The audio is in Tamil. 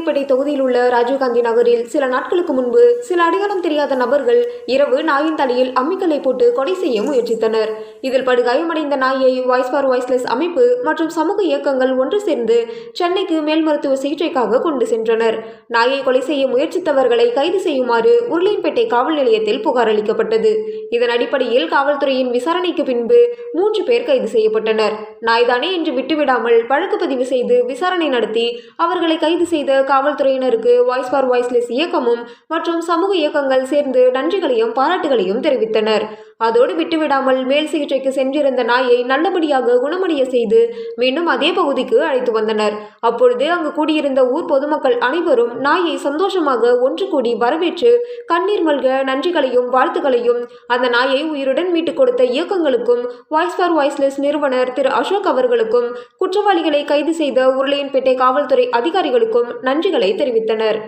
உருளையன்பேட்டை தொகுதியில் உள்ள ராஜீவ்காந்தி நகரில் சில நாட்களுக்கு முன்பு சில அடையாளம் தெரியாத நபர்கள் இரவு நாயின் தலையில் அம்மிக்கல்லை போட்டு கொலை செய்ய முயற்சித்தனர். இதில் படுகாயமடைந்த நாயை வாய்ஸ் ஃபார் வாய்ஸ்லெஸ் அமைப்பு மற்றும் சமூக இயக்கங்கள் ஒன்று சேர்ந்து சென்னைக்கு மேல் மருத்துவ சிகிச்சைக்காக கொண்டு சென்றனர். நாயை கொலை செய்ய முயற்சித்தவர்களை கைது செய்யுமாறு உருளையன்பேட்டை காவல் நிலையத்தில் புகார் அளிக்கப்பட்டது. இதன் அடிப்படையில் காவல்துறையின் விசாரணைக்கு பின்பு 3 பேர் கைது செய்யப்பட்டனர். நாய்தானே என்று விட்டுவிடாமல் வழக்கு பதிவு செய்து விசாரணை நடத்தி அவர்களை கைது செய்த காவல்துறையினருக்கு வாய்ஸ் ஃபார் வாய்ஸ்லெஸ் இயக்கமும் மற்றும் சமூக இயக்கங்கள் சேர்ந்து நன்றிகளையும் பாராட்டுகளையும் தெரிவித்தனர். அதோடு விட்டுவிடாமல் மேல் சிகிச்சைக்கு சென்றிருந்த நாயை நல்லபடியாக குணமடைய செய்து மீண்டும் அதே பகுதிக்கு அழைத்து வந்தனர். அப்பொழுது அங்கு கூடியிருந்த ஊர் பொதுமக்கள் அனைவரும் நாயை சந்தோஷமாக ஒன்று கூடி வரவேற்று கண்ணீர் மல்க நன்றிகளையும் வாழ்த்துக்களையும் அந்த நாயை உயிருடன் மீட்டுக் கொடுத்த இயக்கங்களுக்கும் வாய்ஸ் ஃபார் வாய்ஸ்லெஸ் நிறுவனர் திரு அசோக் அவர்களுக்கும் குற்றவாளிகளை கைது செய்த உருளையன்பேட்டை காவல்துறை அதிகாரிகளுக்கும் நன்றிகளை தெரிவித்தனர்.